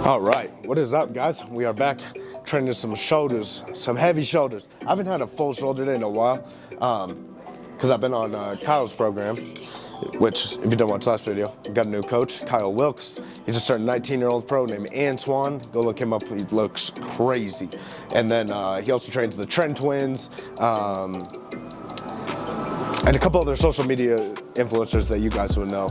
All right, what is up, guys? We are back training some shoulders, some heavy shoulders. I haven't had a full shoulder day in a while because I've been on Kyle's program, which, if you didn't watch last video, we got a new coach, Kyle Wilkes. He just started a 19-year-old pro named Antoine. Go look him up, he looks crazy. And then he also trains the Trend Twins and a couple other social media influencers that you guys would know.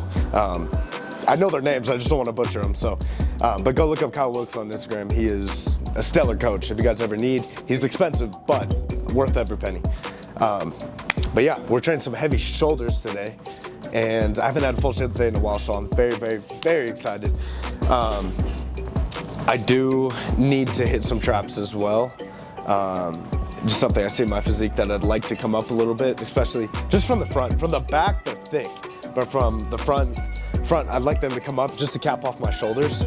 I know their names, I just don't want to butcher them. So, but go look up Kyle Wilkes on Instagram. He is a stellar coach. If you guys ever need, he's expensive, but worth every penny. But yeah, we're training some heavy shoulders today, and I haven't had a full shoulder day in a while, so I'm very, very, very excited. I do need to hit some traps as well. Just something I see in my physique that I'd like to come up a little bit, especially just from the front. From the back, they're thick, but from the front, I'd like them to come up just to cap off my shoulders.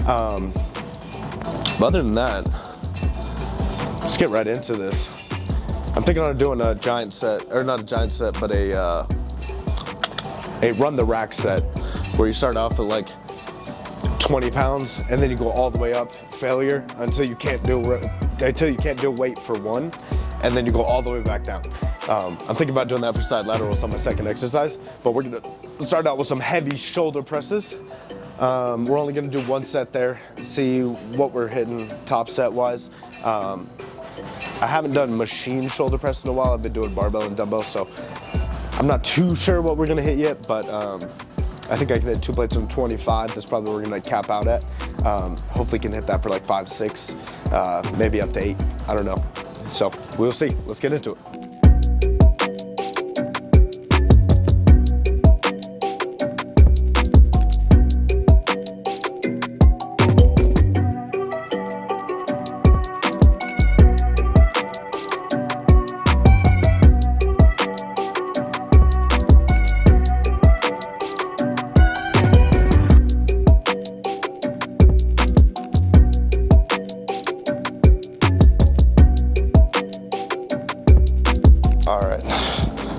But other than that, let's get right into this. I'm thinking of doing a giant set, or not a giant set, but a run the rack set, where you start off at like 20 pounds and then you go all the way up, failure, until you can't do weight for one, and then you go all the way back down. I'm thinking about doing that for side laterals on my second exercise, but we're gonna start out with some heavy shoulder presses. We're only gonna do one set there, see what we're hitting top set wise. I haven't done machine shoulder press in a while. I've been doing barbell and dumbbell, so I'm not too sure what we're gonna hit yet, but I think I can hit 2 plates on 25. That's probably what we're gonna cap out at. Hopefully can hit that for like 5, 6, maybe up to 8, I don't know. So we'll see, let's get into it.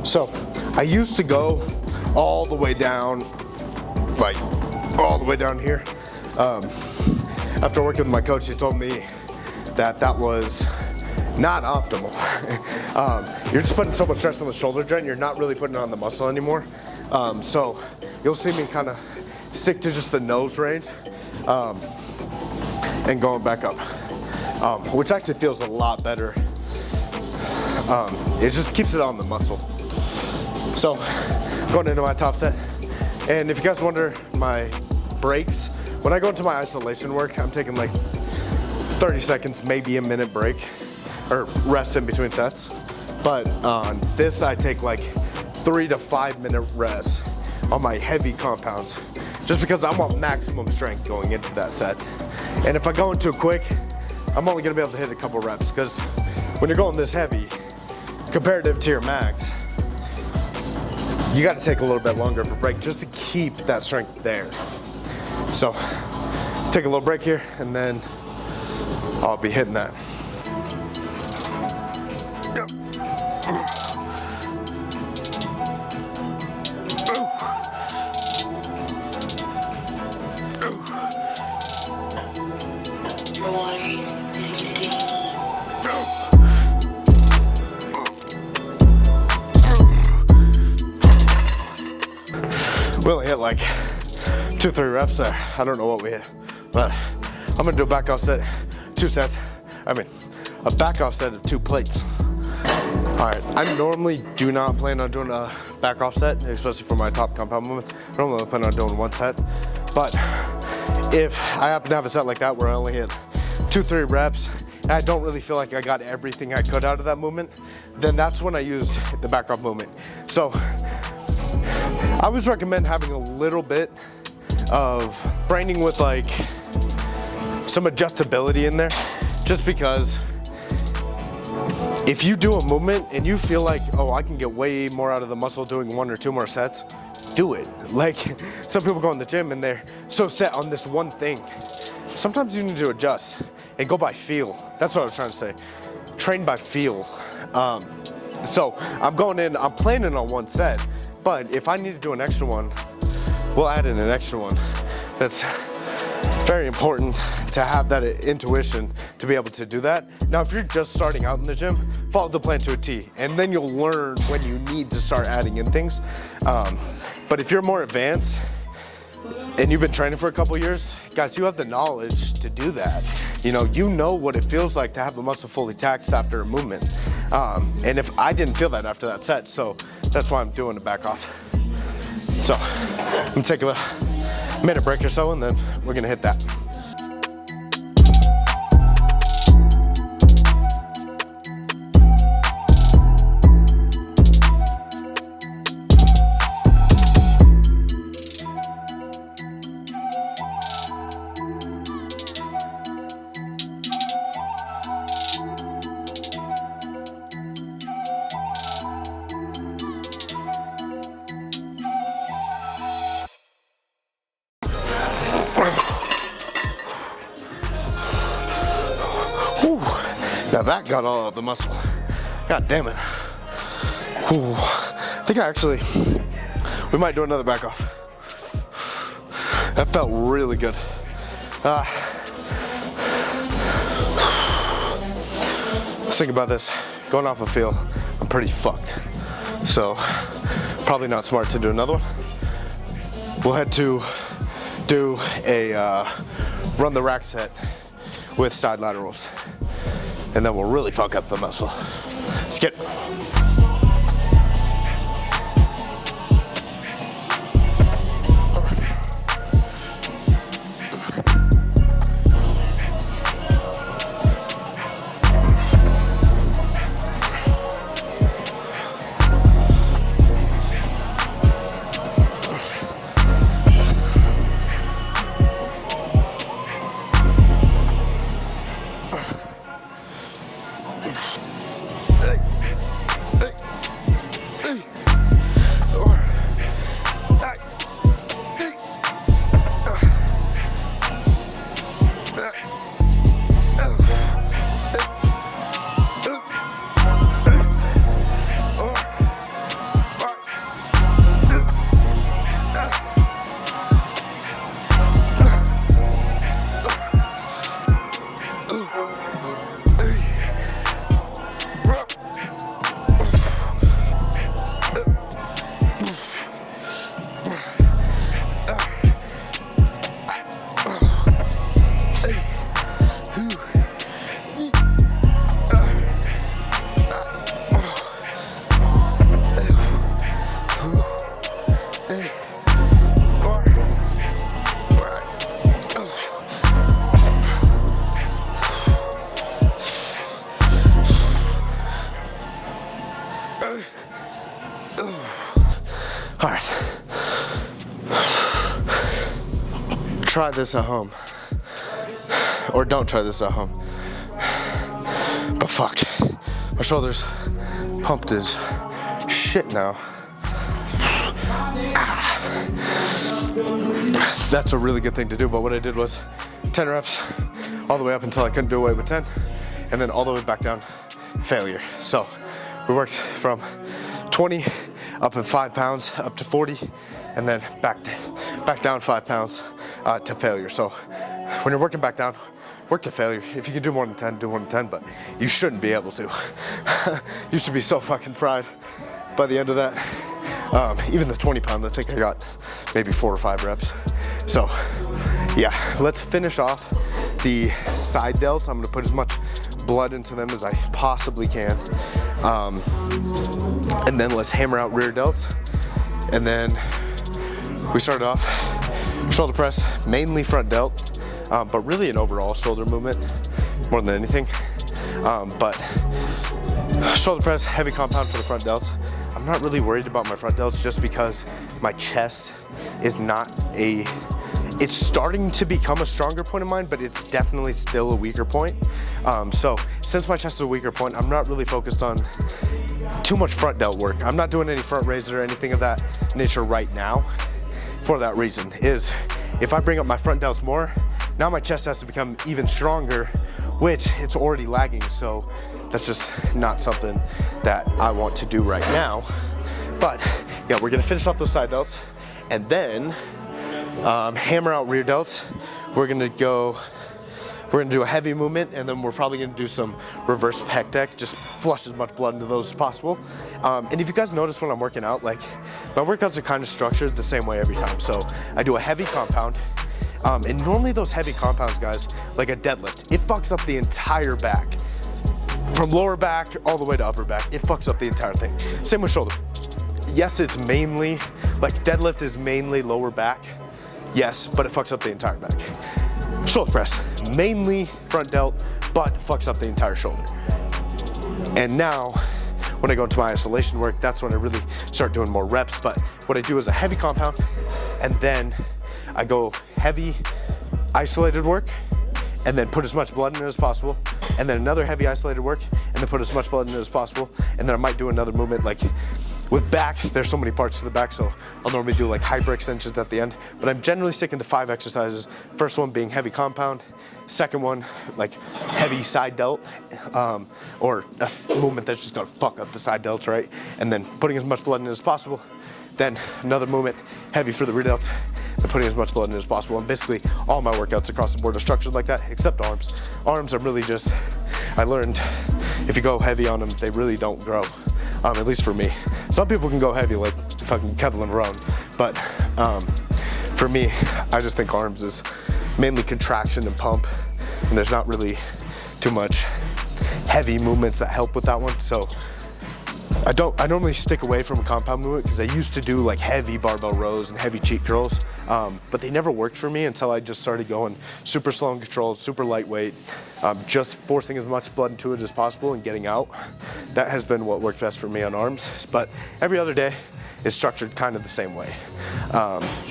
So I used to go all the way down, like all the way down here. After working with my coach, he told me that that was not optimal. You're just putting so much stress on the shoulder joint, you're not really putting it on the muscle anymore. So you'll see me kind of stick to just the nose range and going back up, which actually feels a lot better. It just keeps it on the muscle. So, going into my top set, and if you guys wonder my breaks, when I go into my isolation work, I'm taking like 30 seconds, maybe a minute break, or rest in between sets. But on this, I take like 3 to 5 minute rest on my heavy compounds, just because I want maximum strength going into that set. And if I go into it quick, I'm only gonna be able to hit a couple reps, because when you're going this heavy, comparative to your max, you got to take a little bit longer of a break just to keep that strength there. So take a little break here, and then I'll be hitting that. We only hit like 2, 3 reps there. I don't know what we hit, but I'm gonna do a back off set, 2 sets. I mean, a back off set of 2 plates. All right, I normally do not plan on doing a back off set, especially for my top compound movements. I normally plan on doing 1 set, but if I happen to have a set like that where I only hit 2, 3 reps, and I don't really feel like I got everything I could out of that movement, then that's when I use the back off movement. So I always recommend having a little bit of training with like some adjustability in there, just because if you do a movement and you feel like, oh, I can get way more out of the muscle doing 1 or 2 more sets, do it. Like, some people go in the gym and they're so set on this one thing. Sometimes you need to adjust and go by feel. That's what I was trying to say. Train by feel. So I'm going in, I'm planning on 1 set, but if I need to do an extra one, we'll add in an extra one. That's Very important to have that intuition to be able to do that. Now, if you're just starting out in the gym, follow the plan to a T, and then you'll learn when you need to start adding in things. But if you're more advanced and you've been training for a couple years, guys, you have the knowledge to do that. You know what it feels like to have the muscle fully taxed after a movement. And if I didn't feel that after that set, so that's why I'm doing a back off. So I'm gonna take a minute break or so, and then we're gonna hit that. Now that got all of the muscle. God damn it. Ooh. I think we might do another back off. That felt really good. Let's think about this. Going off a feel, I'm pretty fucked. So probably not smart to do another one. We'll head to do a run the rack set with side laterals. And then we'll really fuck up the muscle. Let's get it. All right. Try this at home. Or don't try this at home. But fuck, my shoulder's pumped as shit now. That's a really good thing to do, but what I did was 10 reps all the way up until I couldn't do away with 10, and then all the way back down, failure. So we worked from 20 up in 5 pounds up to 40, and then back down 5 pounds to failure. So when you're working back down, work to failure. If you can do more than 10, do more than 10, but you shouldn't be able to. You should be so fucking fried by the end of that. Even the 20 pound, I think I got maybe 4 or 5 reps. So yeah, let's finish off the side delts. I'm gonna put as much blood into them as I possibly can. And then let's hammer out rear delts. And then we started off shoulder press, mainly front delt, but really an overall shoulder movement more than anything. But shoulder press, heavy compound for the front delts. I'm not really worried about my front delts just because my chest is not it's starting to become a stronger point of mine, but it's definitely still a weaker point. So since my chest is a weaker point, I'm not really focused on too much front delt work. I'm not doing any front raises or anything of that nature right now. For that reason is if I bring up my front delts more, now my chest has to become even stronger, which it's already lagging. So that's just not something that I want to do right now. But yeah, we're gonna finish off those side delts and then hammer out rear delts we're gonna do a heavy movement, and then we're probably gonna do some reverse pec deck, just flush as much blood into those as possible. And if you guys notice when I'm working out, like my workouts are kind of structured the same way every time. So I do a heavy compound, and normally those heavy compounds, guys, like a deadlift, it fucks up the entire back. From lower back all the way to upper back, it fucks up the entire thing. Same with shoulder. Yes, it's mainly, like deadlift is mainly lower back, yes, but it fucks up the entire back. Shoulder press, mainly front delt, but fucks up the entire shoulder. And now, when I go into my isolation work, that's when I really start doing more reps. But what I do is a heavy compound, and then I go heavy isolated work, and then put as much blood in it as possible, and then another heavy isolated work, and then put as much blood in it as possible, and then I might do another movement. Like with back, there's so many parts to the back, so I'll normally do like hyper extensions at the end, but I'm generally sticking to 5 exercises. First one being heavy compound, second one like heavy side delt, or a movement that's just gonna fuck up the side delts, right? And then putting as much blood in it as possible. Then another movement, heavy for the rear delts, and putting as much blood in it as possible. And basically all my workouts across the board are structured like that, except arms. Arms are really just, I learned if you go heavy on them, they really don't grow, at least for me. Some people can go heavy like fucking Kevin Roan, but for me, I just think arms is mainly contraction and pump, and there's not really too much heavy movements that help with that one. So I normally stick away from a compound movement because I used to do like heavy barbell rows and heavy cheat curls, but they never worked for me until I just started going super slow and controlled, super lightweight, just forcing as much blood into it as possible and getting out. That has been what worked best for me on arms, but every other day is structured kind of the same way.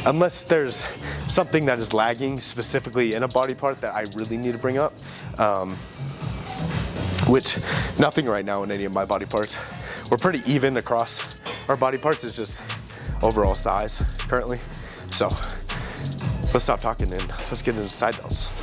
Unless there's something that is lagging specifically in a body part that I really need to bring up, which nothing right now in any of my body parts. We're pretty even across our body parts, it's just overall size currently. So let's stop talking and let's get into side delts.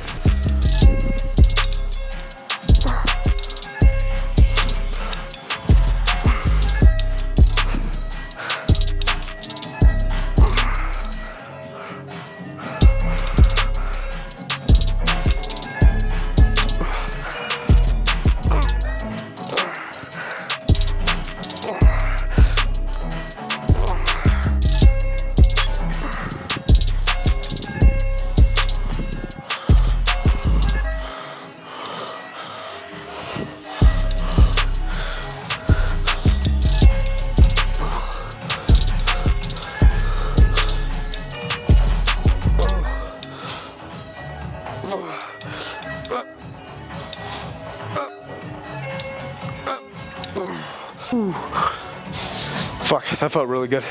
Fuck, that felt really good.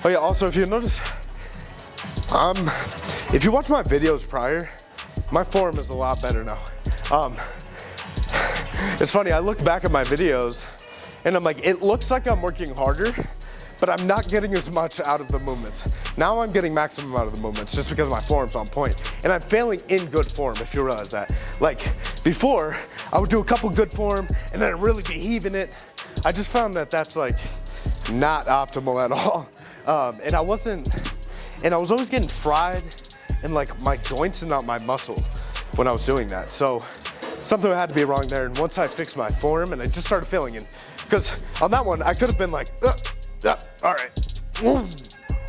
Oh yeah, also if you notice, if you watch my videos prior, my form is a lot better now. It's funny, I look back at my videos and I'm like, it looks like I'm working harder, but I'm not getting as much out of the movements. Now I'm getting maximum out of the movements just because my form's on point. And I'm failing in good form, if you realize that. Like before, I would do a couple good form and then I'd really be heaving it. I just found that that's like not optimal at all. And I was always getting fried in like my joints and not my muscle when I was doing that. So something had to be wrong there. And once I fixed my form and I just started feeling it, because on that one, I could have been like, all right, whoa,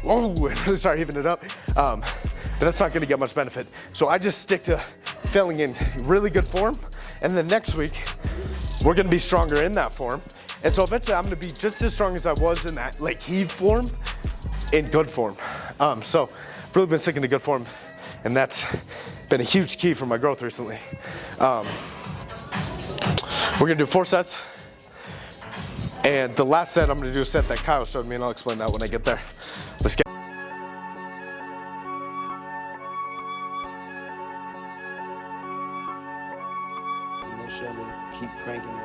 and really start heaving it up. But that's not gonna get much benefit. So I just stick to feeling in really good form. And then next week, we're gonna be stronger in that form. And so eventually I'm gonna be just as strong as I was in that like heave form, in good form. So I've really been sticking to good form, and that's been a huge key for my growth recently. We're gonna do 4 sets. And the last set, I'm gonna do a set that Kyle showed me, and I'll explain that when I get there. Let's get. No shelling, keep cranking it.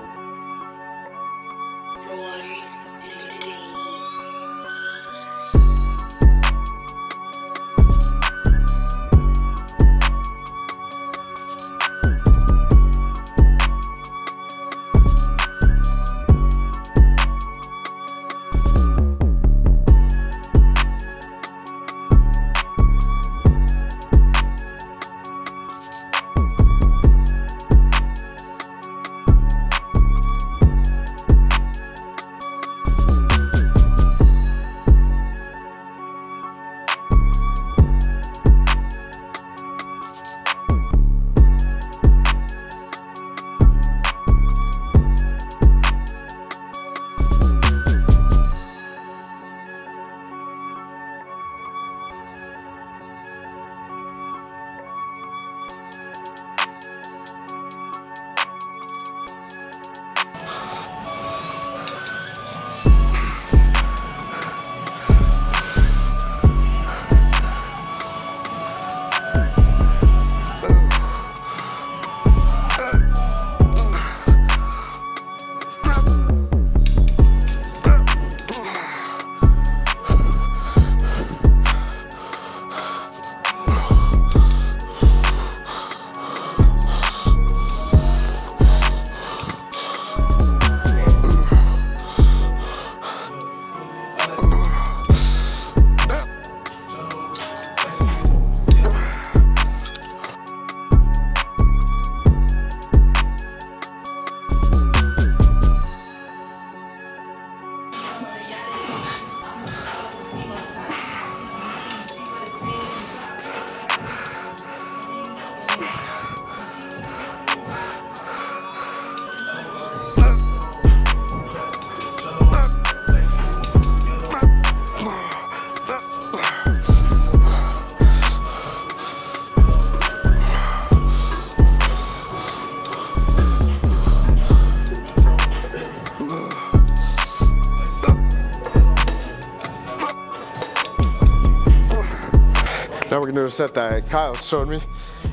a set that Kyle showed me,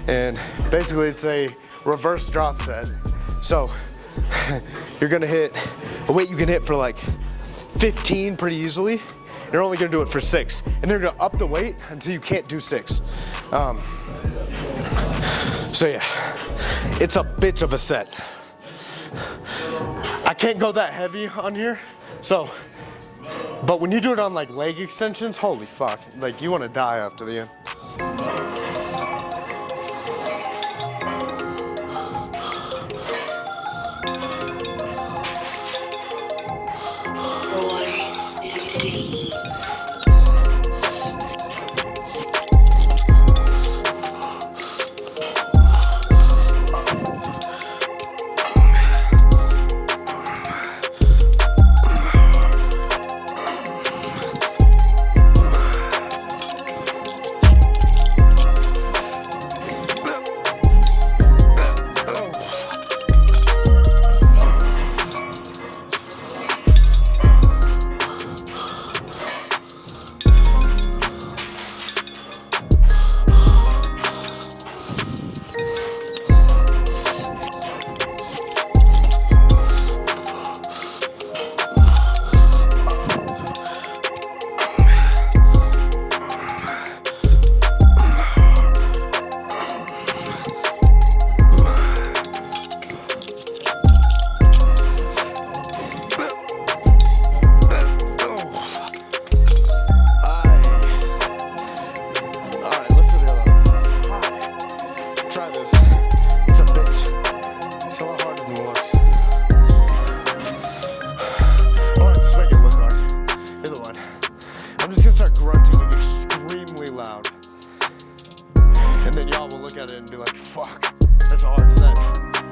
and basically it's a reverse drop set. So you're gonna hit a weight you can hit for like 15 pretty easily. You're only gonna do it for 6, and they're gonna up the weight until you can't do 6. So yeah, it's a bitch of a set. I can't go that heavy on here, so, but when you do it on like leg extensions, holy fuck, like you wanna die after the end.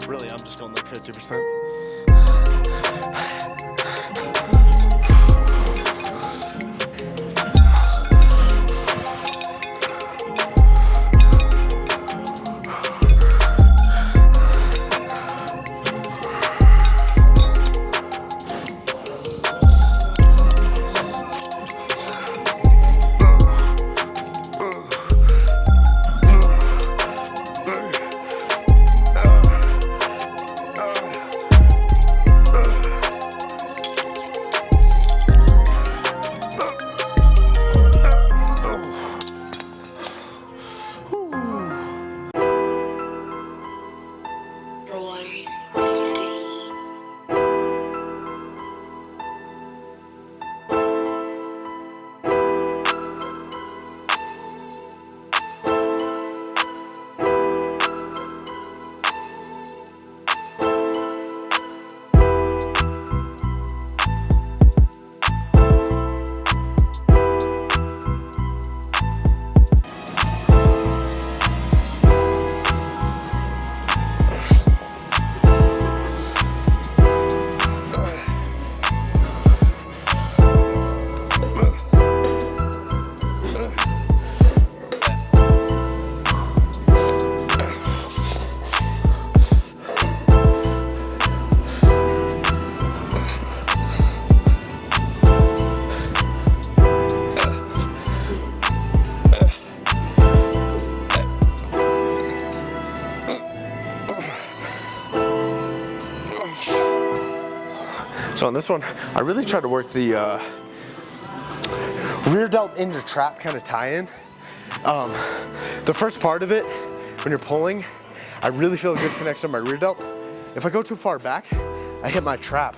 Really, I'm just going like 50%. So on this one, I really try to work the rear delt into trap kind of tie-in. The first part of it, when you're pulling, I really feel a good connection to my rear delt. If I go too far back, I hit my trap.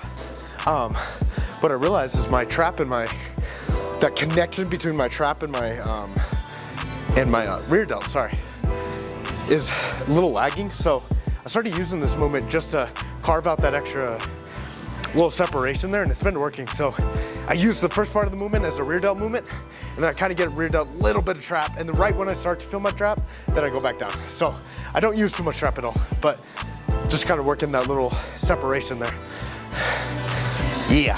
What I realize is my trap and that connection between my trap and my rear delt, is a little lagging. So I started using this movement just to carve out that extra little separation there, and it's been working. So I use the first part of the movement as a rear delt movement, and then I kind of get rear delt, little bit of trap, and then right when I start to feel my trap, then I go back down. So I don't use too much trap at all, but just kind of working that little separation there. Yeah.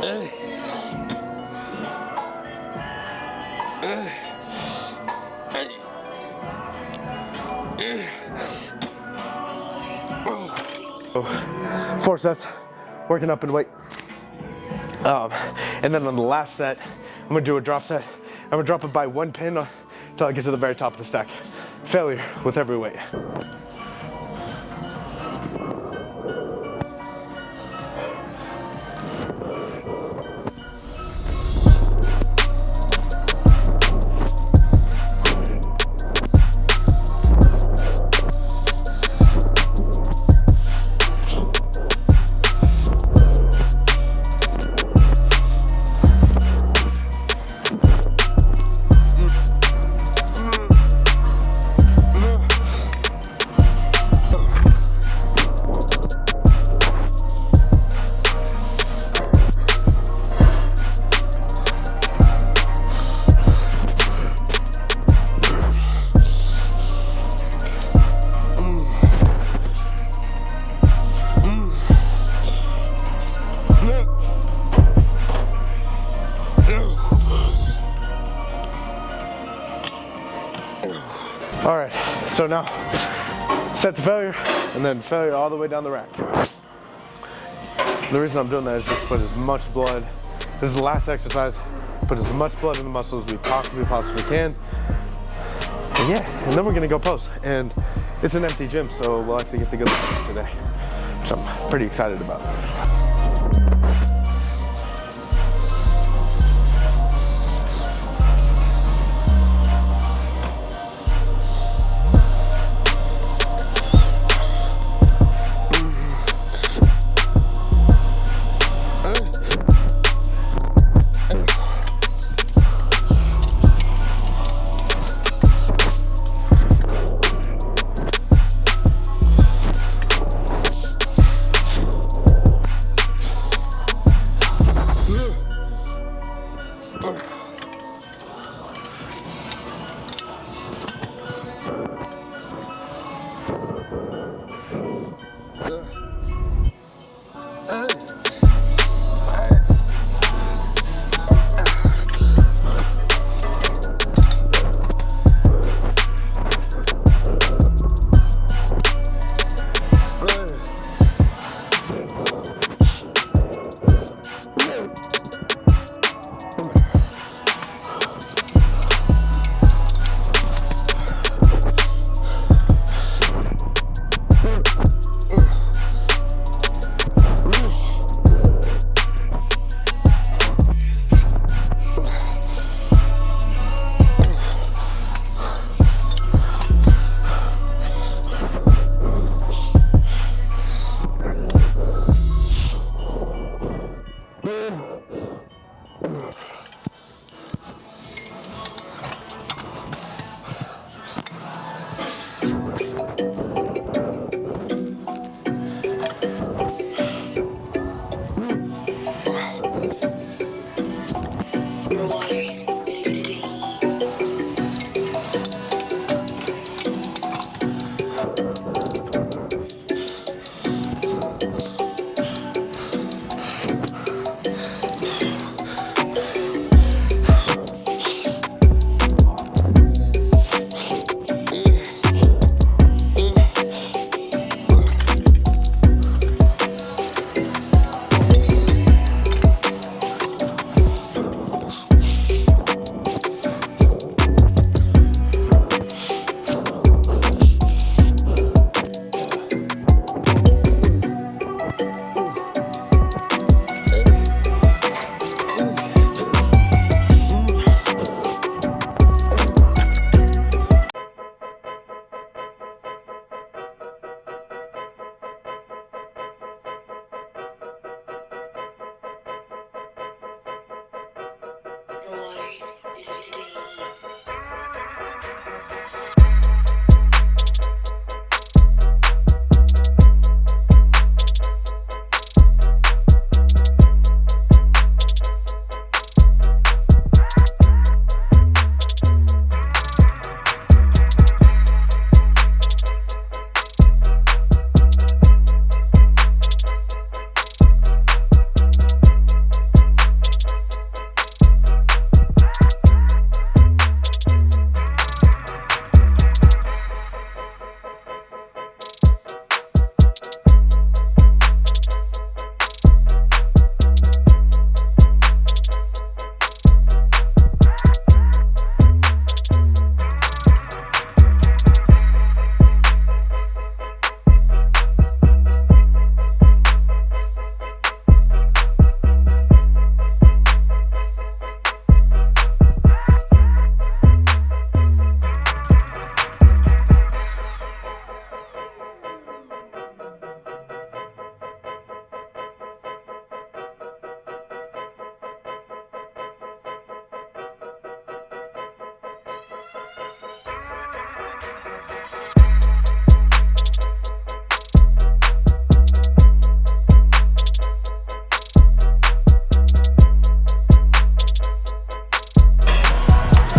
4 sets, working up in weight. And then on the last set, I'm gonna do a drop set. I'm gonna drop it by 1 pin until I get to the very top of the stack. Failure with every weight. All right, so now set to failure and then failure all the way down the rack. The reason I'm doing that is just to put as much blood, this is the last exercise, put as much blood in the muscles as we possibly can. And yeah, and then we're gonna go pose. And it's an empty gym, so we'll actually get the good lifts today, which I'm pretty excited about.